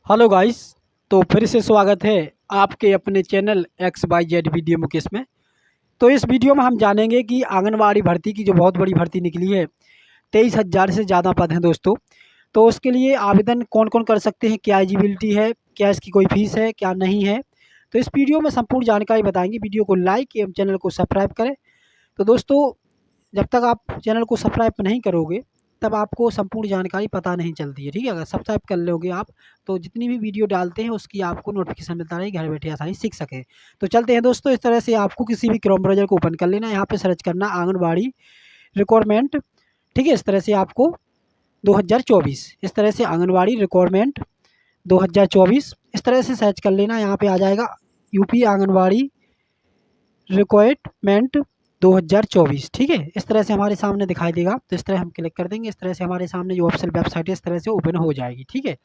Hello guys. तो फिर से स्वागत है आपके अपने चैनल XYZ वीडियो मुकेश में। तो इस वीडियो में हम जानेंगे कि आंगनवाड़ी भर्ती की जो बहुत बड़ी भर्ती निकली है, 23,000 से ज़्यादा पद हैं दोस्तों। तो उसके लिए आवेदन कौन कौन कर सकते हैं, क्या एलिजिबिलिटी है, क्या इसकी कोई फीस है, क्या नहीं है। तो इस वीडियो में संपूर्ण जानकारी बताएंगे। वीडियो को लाइक एवं चैनल को सब्सक्राइब करें। तो दोस्तों, जब तक आप चैनल को सब्सक्राइब नहीं करोगे तब आपको संपूर्ण जानकारी पता नहीं चलती है। ठीक है, अगर सब्सक्राइब कर लोगे आप तो जितनी भी वीडियो डालते हैं उसकी आपको नोटिफिकेशन मिलता रहे, घर बैठे आसानी सीख सकें। तो चलते हैं दोस्तों। इस तरह से आपको किसी भी क्रोम ब्राउज़र को ओपन कर लेना है, यहाँ पे सर्च करना आंगनबाड़ी रिक्वायरमेंट। ठीक है, इस तरह से आपको 2024 इस तरह से आंगनबाड़ी रिक्वायरमेंट 2024 इस तरह से सर्च कर लेना। यहाँ पे आ जाएगा यूपी आंगनबाड़ी रिक्वायरमेंट 2024। ठीक है, इस तरह से हमारे सामने दिखाई देगा। तो इस तरह हम क्लिक कर देंगे। इस तरह से हमारे सामने जो ऑफिशियल वेबसाइट है इस तरह से ओपन हो जाएगी। ठीक है,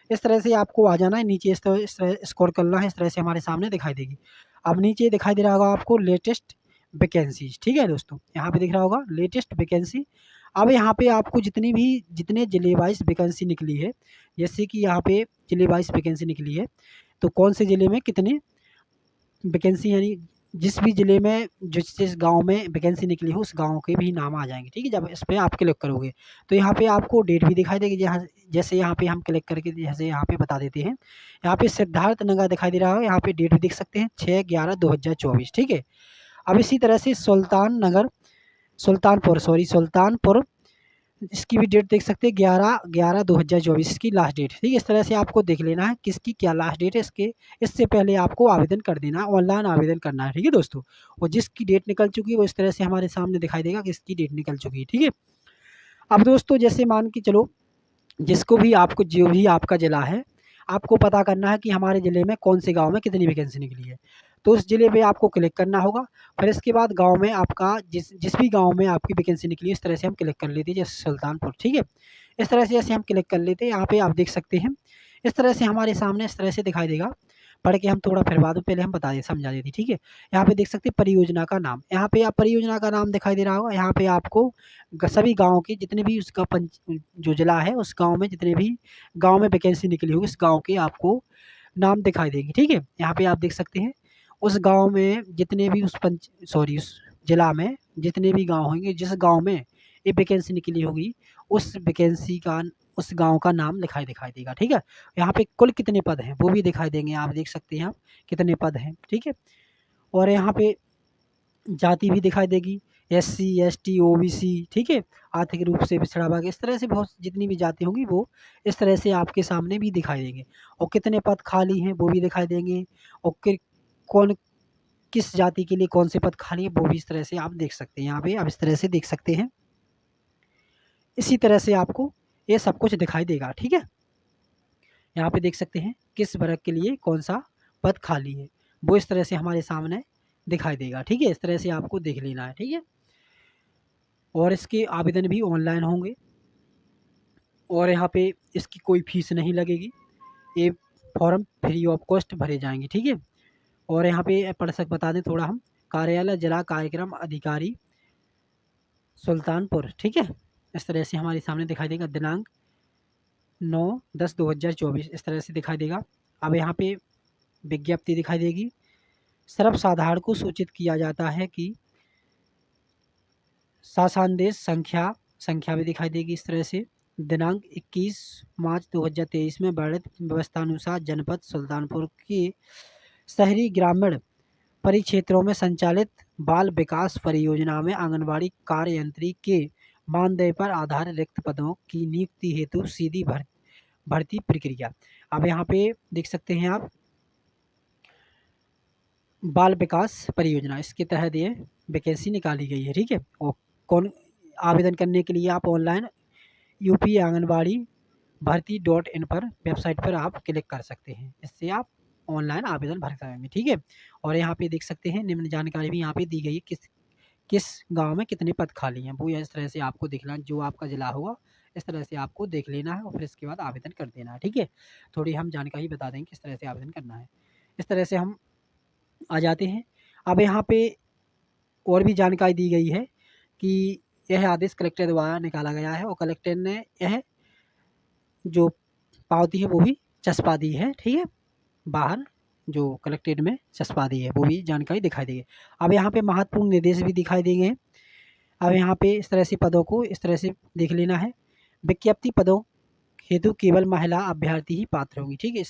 इस तरह से आपको आ जाना है नीचे। इस तरह स्क्रॉल करना है। इस तरह से हमारे सामने दिखाई देगी। अब नीचे दिखाई दे रहा होगा आपको लेटेस्ट वैकेंसीज। ठीक है दोस्तों, यहाँ पे दिख रहा होगा लेटेस्ट वैकेंसी। अब यहाँ पे आपको जितने जिले वाइज वैकेंसी निकली है, जैसे कि यहाँ पे जिले वाइज वैकेंसी निकली है, तो कौन से ज़िले में कितने वैकेंसी, यानी जिस भी ज़िले में जिस गांव में वैकेंसी निकली हो उस गांव के भी नाम आ जाएंगे। ठीक है, जब इस पर आप क्लिक करोगे तो यहाँ पे आपको डेट भी दिखाई देगी। जैसे यहाँ पे हम क्लिक करके जैसे यहाँ पे बता देते हैं, यहाँ पे सिद्धार्थ नगर दिखाई दे रहा है। यहाँ पे डेट भी देख सकते हैं 6/11/2024। ठीक है, अब इसी तरह से सुल्तानपुर इसकी भी डेट देख सकते हैं 11/11/2024 इसकी लास्ट डेट। ठीक है, इस तरह से आपको देख लेना है किसकी क्या लास्ट डेट है। इससे पहले आपको आवेदन कर देना है, ऑनलाइन आवेदन करना है। ठीक है दोस्तों, और जिसकी डेट निकल चुकी है वो इस तरह से हमारे सामने दिखाई देगा कि इसकी डेट निकल चुकी है। ठीक है, अब दोस्तों जैसे मान के चलो जिसको भी आपको जो भी आपका ज़िला है, आपको पता करना है कि हमारे ज़िले में कौन से गाँव में कितनी वैकेंसी निकली है। तो उस ज़िले पे आपको क्लिक करना होगा। फिर इसके बाद गाँव में आपका जिस जिस भी गाँव में आपकी वैकेंसी निकली है इस तरह से हम क्लिक कर लेते हैं, जैसे सुल्तानपुर। ठीक है, इस तरह से जैसे हम क्लिक कर लेते हैं, यहाँ पे आप देख सकते हैं इस तरह से हमारे सामने इस तरह से दिखाई देगा। पढ़ के हम थोड़ा फिर बाद में पहले हम बता दें समझा देते। ठीक है, यहाँ पे देख सकते हैं परियोजना का नाम। यहाँ पे आप परियोजना का नाम दिखाई दे रहा होगा। यहाँ पे आपको सभी गाँव के जितने भी उसका जो जिला है उस गाँव में जितने भी गाँव में वैकेंसी निकली होगी उस गाँव के आपको नाम दिखाई देंगे। ठीक है, यहाँ पे आप देख सकते हैं उस गाँव में जितने भी उस जिला में जितने भी गाँव होंगे, जिस गाँव में ये वैकेंसी निकली होगी उस गाँव का नाम दिखाई देगा। ठीक है, यहाँ पे कुल कितने पद हैं वो भी दिखाई देंगे। आप देख सकते हैं आप कितने पद हैं। ठीक है, और यहाँ पे जाति भी दिखाई देगी, SC ST OBC। ठीक है, आर्थिक रूप से पिछड़ा वर्ग, इस तरह से बहुत जितनी भी जाति होंगी वो इस तरह से आपके सामने भी दिखाई देंगे। और कितने पद खाली हैं वो भी दिखाई देंगे, और कौन किस जाति के लिए कौन से पद खाली हैं वो भी इस तरह से आप देख सकते हैं। यहाँ पे आप इस तरह से देख सकते हैं। इसी तरह से आपको ये सब कुछ दिखाई देगा। ठीक है, यहाँ पे देख सकते हैं किस वर्ग के लिए कौन सा पद खाली है वो इस तरह से हमारे सामने दिखाई देगा। ठीक है, इस तरह से आपको देख लेना है। ठीक है, और इसके आवेदन भी ऑनलाइन होंगे और यहाँ पे इसकी कोई फीस नहीं लगेगी। ये फॉर्म फ्री ऑफ कॉस्ट भरे जाएंगे। ठीक है, और यहाँ पे बता दें थोड़ा हम, कार्यालय जिला कार्यक्रम अधिकारी सुल्तानपुर। ठीक है, इस तरह से हमारे सामने दिखाई देगा। दिनांक 9/10/2024 इस तरह से दिखाई देगा। अब यहाँ पे विज्ञप्ति दिखाई देगी। सर्वसाधारण को सूचित किया जाता है कि शासनादेश संख्या भी दिखाई देगी इस तरह से। दिनांक 21 मार्च 2023 में वर्णित व्यवस्थानुसार जनपद सुल्तानपुर के शहरी ग्रामीण परिक्षेत्रों में संचालित बाल विकास परियोजना में आंगनबाड़ी कार्ययंत्री के मानदेय पर आधारित रिक्त पदों की नियुक्ति हेतु सीधी भर्ती प्रक्रिया। अब यहाँ पे देख सकते हैं आप बाल विकास परियोजना, इसके तहत ये वैकेंसी निकाली गई है। ठीक है, और कौन आवेदन करने के लिए आप ऑनलाइन यूपी आंगनबाड़ी भर्ती.in पर वेबसाइट पर आप क्लिक कर सकते हैं। इससे आप ऑनलाइन आवेदन भर सकेंगे। ठीक है, और यहाँ पे देख सकते हैं निम्न जानकारी भी यहाँ पे दी गई है, किस गांव में कितने पद खाली हैं वो इस तरह से आपको देखना, जो आपका ज़िला होगा इस तरह से आपको देख लेना है और फिर इसके बाद आवेदन कर देना है। ठीक है, थोड़ी हम जानकारी बता देंगे किस तरह से आवेदन करना है। इस तरह से हम आ जाते हैं। अब यहाँ पे और भी जानकारी दी गई है कि यह आदेश कलेक्टर द्वारा निकाला गया है और कलेक्टर ने यह जो पावती है वो भी चस्पा दी है, ठीक है, बाहर जो कलेक्टेड में चस्पा दी है वो भी जानकारी दिखाई देगी। अब यहाँ पे महत्वपूर्ण निर्देश भी दिखाई देंगे। अब यहाँ पे इस तरह से पदों को इस तरह से देख लेना है। विज्ञप्ति पदों हेतु केवल महिला अभ्यर्थी ही पात्र होंगी, ठीक है,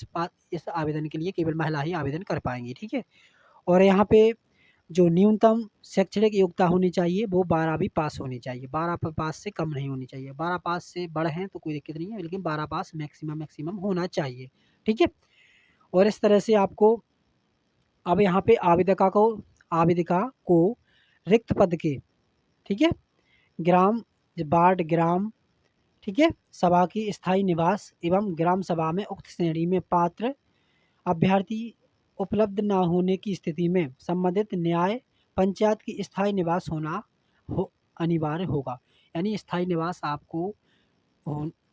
इस आवेदन के लिए केवल महिला ही आवेदन कर पाएंगी, ठीक है। और यहाँ पे जो न्यूनतम शैक्षणिक योग्यता होनी चाहिए वो 12वीं पास होनी चाहिए, 12 पास से कम नहीं होनी चाहिए। 12 पास से बड़े हैं तो कोई दिक्कत नहीं है, लेकिन 12 पास मैक्सिमम होना चाहिए, ठीक है। और इस तरह से आपको अब यहाँ पे आवेदिका को रिक्त पद के, ठीक है, ग्राम वार्ड ग्राम, ठीक है, सभा की स्थायी निवास एवं ग्राम सभा में उक्त श्रेणी में पात्र अभ्यर्थी उपलब्ध न होने की स्थिति में संबंधित न्याय पंचायत की स्थायी निवास होना अनिवार्य होगा। यानी स्थायी निवास आपको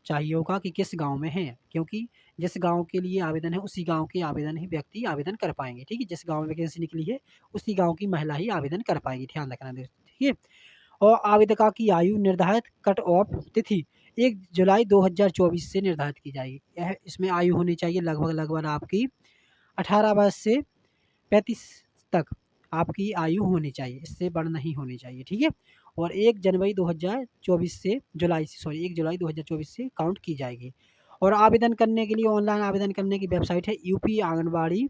चाहिए होगा कि किस गांव में है, क्योंकि जिस गांव के लिए आवेदन है उसी गांव के आवेदन ही व्यक्ति आवेदन कर पाएंगे, ठीक है। जिस गांव में वैकेंसी निकली है उसी गांव की महिला ही आवेदन कर पाएगी, ध्यान रखना दोस्तों, ठीक है। और आवेदका की आयु निर्धारित कट ऑफ तिथि 1 जुलाई 2024 से निर्धारित की जाएगी। यह इसमें आयु होनी चाहिए लगभग आपकी 18 वर्ष से 35 तक आपकी आयु होनी चाहिए, इससे बड़ नहीं होनी चाहिए, ठीक है। और 1 जुलाई 2024 से 1 जुलाई 2024 से काउंट की जाएगी। और आवेदन करने के लिए ऑनलाइन आवेदन करने की वेबसाइट है यूपी आंगनबाड़ी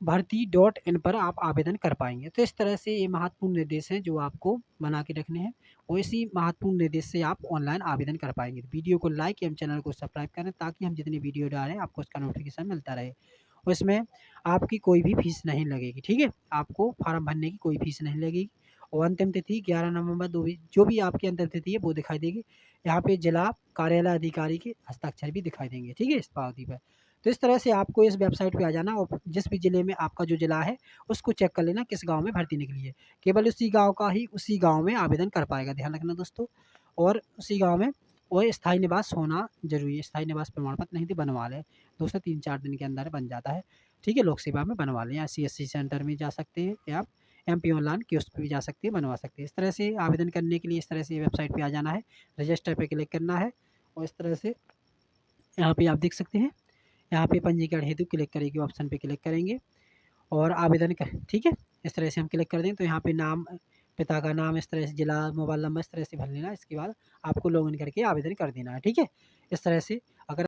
भर्ती.in पर आप आवेदन कर पाएंगे। तो इस तरह से ये महत्वपूर्ण निर्देश हैं जो आपको बना के रखने हैं, और इसी महत्वपूर्ण निर्देश से आप ऑनलाइन आवेदन कर पाएंगे। वीडियो को लाइक एवं चैनल को सब्सक्राइब करें ताकि हम जितनी वीडियो डालें आपको उसका नोटिफिकेशन मिलता रहे। और इसमें आपकी कोई भी फीस नहीं लगेगी, ठीक है, आपको फार्म भरने की कोई फीस नहीं लगेगी। और अंतिम तिथि 11 नवंबर जो भी आपकी अंतिम तिथि है वो दिखाई देगी। यहाँ पे जिला कार्यालय अधिकारी के हस्ताक्षर भी दिखाई देंगे, ठीक है, इस पावती पर। तो इस तरह से आपको इस वेबसाइट पे आ जाना और जिस भी ज़िले में आपका जो ज़िला है उसको चेक कर लेना किस गांव में भर्ती निकली है। केवल उसी गांव का ही उसी गांव में आवेदन कर पाएगा, ध्यान रखना दोस्तों। और उसी गांव में और स्थायी निवास होना जरूरी है, स्थायी निवास प्रमाण पत्र नहीं तो बनवा लें, 2 से 3-4 दिन के अंदर बन जाता है, ठीक है। लोक सेवा में बनवा लें या CSC सेंटर में जा सकते हैं या MP ऑनलाइन कियोस्क पे भी जा सकते हैं, बनवा सकते हैं। इस तरह से आवेदन करने के लिए इस तरह से वेबसाइट पर आ जाना है, रजिस्टर पर क्लिक करना है और इस तरह से यहाँ पर आप देख सकते हैं। यहाँ पे पंजीकरण हेतु क्लिक करेंगे, ऑप्शन पे क्लिक करेंगे और आवेदन कर, ठीक है, इस तरह से हम क्लिक कर दें तो यहाँ पे नाम, पिता का नाम, इस तरह से जिला, मोबाइल नंबर इस तरह से भर लेना। इसके बाद आपको लॉगिन करके आवेदन कर देना है, ठीक है। इस तरह से अगर